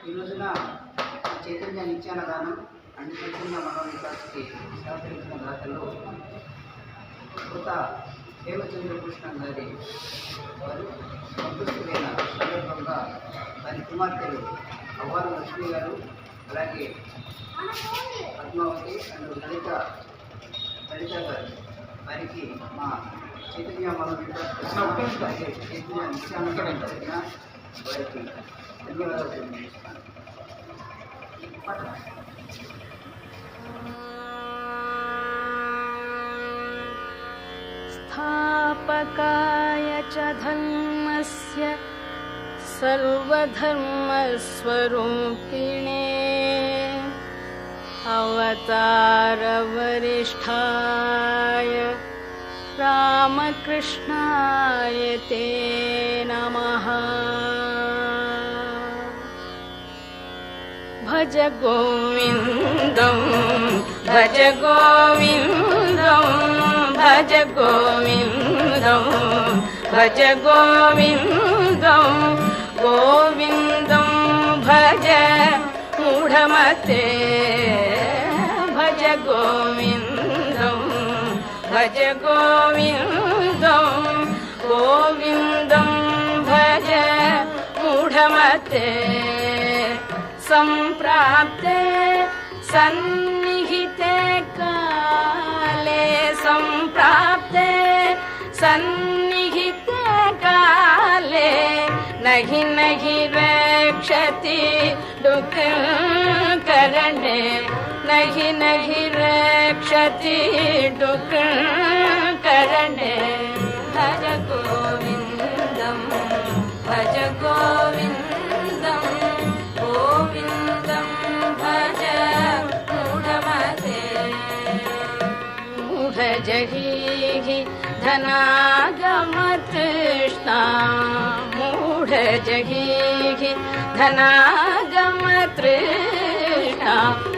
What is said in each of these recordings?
ఈ రోజున చైతన్య నిత్యాన్నదానం అండ్ చైతన్య మనోవికాస్కి సహకరించిన దాతల్లో కృత హేమచంద్రకృష్ణ గారి వారు సంతృష్టిమైన సందర్భంగా వారి కుమార్తెలు అవ్వాల లక్ష్మి గారు, అలాగే పద్మావతి అండ్ లలిత గారు, వారికి మా చైతన్య మనోవికాస్ అలాగే చైతన్య నిత్యాన్నదానం జరిగిన వారికి ధన్యవాదాలు తెలియజేస్తున్నాను. स्थापकाय च धर्मस्य सर्वधर्मस्वरूपिणे अवतारवरिष्ठाय रामकृष्णाय ते नमः। भज गोविन्दं भज गोविन्दं भज गोविन्दं भज गोविन्दं गोविन्दं भज मूढमते भज गोविन्दं भज गोविन्दं गोविन्दं भज मूढमते। सम्प्राप्ते सन्निहिते काले सम्प्राप्ते सन्निहिते काले नहि नहि रक्षति दुःखकरणे नहि नहि रक्षति दुःखकरणे। भज गोविन्दं भज गोविन्दं गोविन्दं भज मूढमते। मूढजहि धनागमतृष्णा मूढजहि धनागमतृष्णा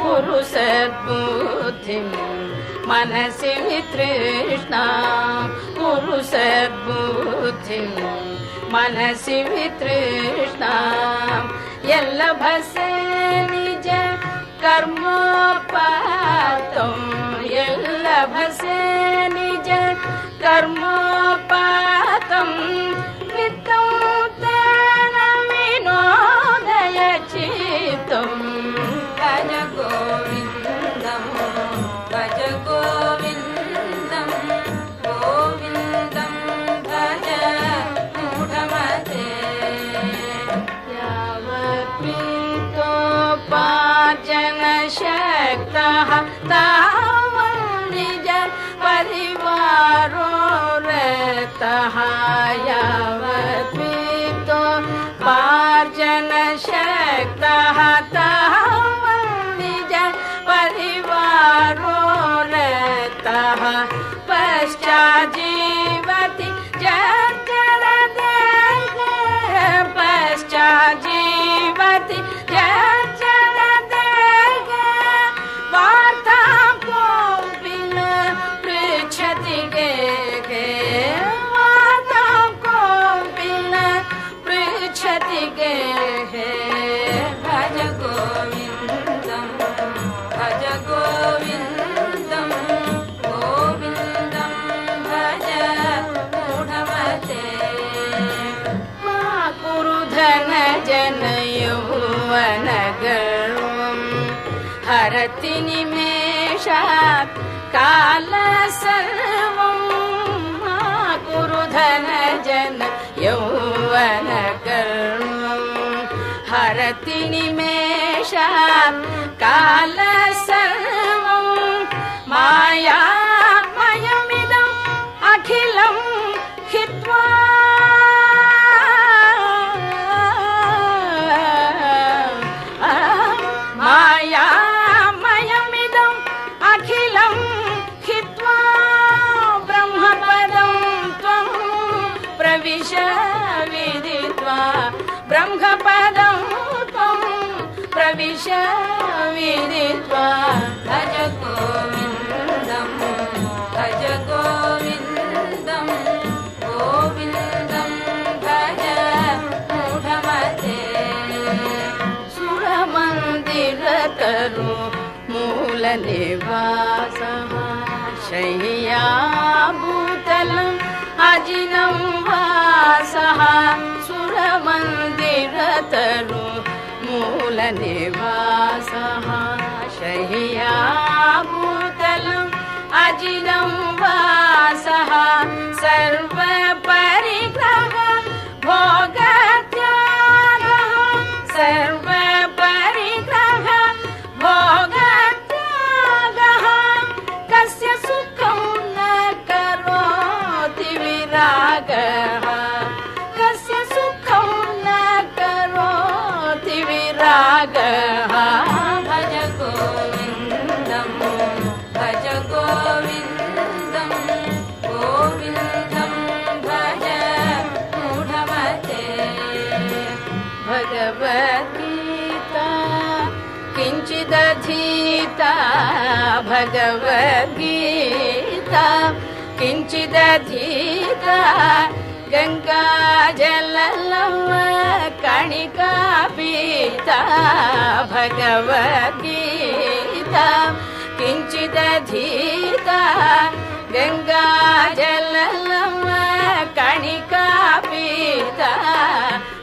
कुरु सद्बुद्धिं मनसि वितृष्णा कुरु सद्बुद्धिं मनसि वितृष्णा। यल्लभसे निज कर्मोपातं यल्लभसे निज कर्मोपातं वित्तं तेन विनोदय चित्तं। भज गोविन्दं भज गोविन्दं गोविन्दं भज मूढमते। यावत्प्रीतोपार्जनशक्तः तावत् निज परिवारो रतः यावत्प्रीतोपार्जनशक्तः तावत् निज परिवारो रतः पश्चाज्जीवति जर्जरदेह पश्चाज्जीवति जर्जरदेह वार्तां कोऽपि न पृच्छति गेहे वार्तां कोऽपि न पृच्छति गेहे। भज गोविन्दं भज गोविन्दं गोविन्दं भज मूढमते। मा कुरु धनजनयौवनगर्वं हरति निमेषात् काल सर्वं मा कुरु धनजनयौवनगर्वं हरति निमेषात् काल सर्वं मायामयमिदम् अखिलं हित्वा मायामयमिदम् अखिलं हित्वा ब्रह्मपदं त्वं प्रविश विदित्वा ब्रह्मपदं त्वं प्रविश विदित्वा। भज गोविन्दं भज गोविन्दं गोविन्दं भज मूढमते। सुर मूलनिवासः शय्याभूतलम् अजिनं वासः सुरमन्दिरतरु मूलनिवासः शय्याभूतलम् अजिनं वासः सर्वपरिग्रह भोगत्यागः सर्वपरिग्रह भोगत्यागः कस्य सुखं न करोति विरागः कस्य सुखं न करोति विरागः भज गोविन्दं भज गोविन्दं गोविन्दं भज मूढमते भगवद्गीता किञ्चिदधीता भगवद्गीता किञ्चिदधीता गङ्गाजललव कणिका पीता भगवद्गीता किञ्चिदधीता गङ्गाजललव कणिका पीता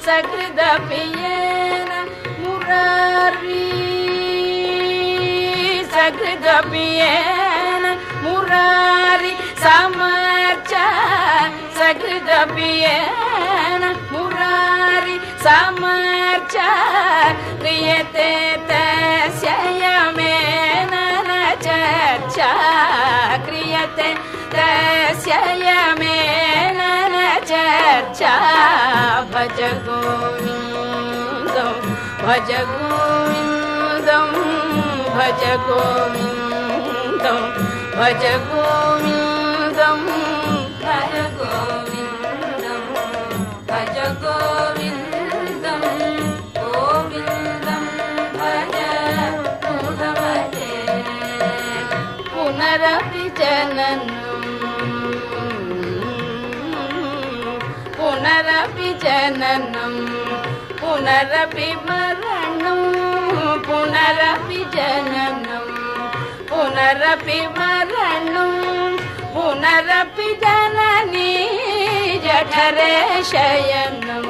सकृदपि येन मुरारी सकृदपि येन मुरारी समर्च सकृदपि येन मुरारी समर्च क्रियते तस्य यमेन न चर्चा क्रियते तस्य यमेन न चर्चा भज गोविन्दं भज गोविन्दं भज गोविन्दं भज गोविन्दं भज गोविन्दं भज गोविन्दं गोविन्दं भज मूढमते पुनरपि जननं पुनरपि जननं पुनरपि मरणं पुनरपि जननं पुनरपि मरणं पुनरपि जननी जठरे शयनं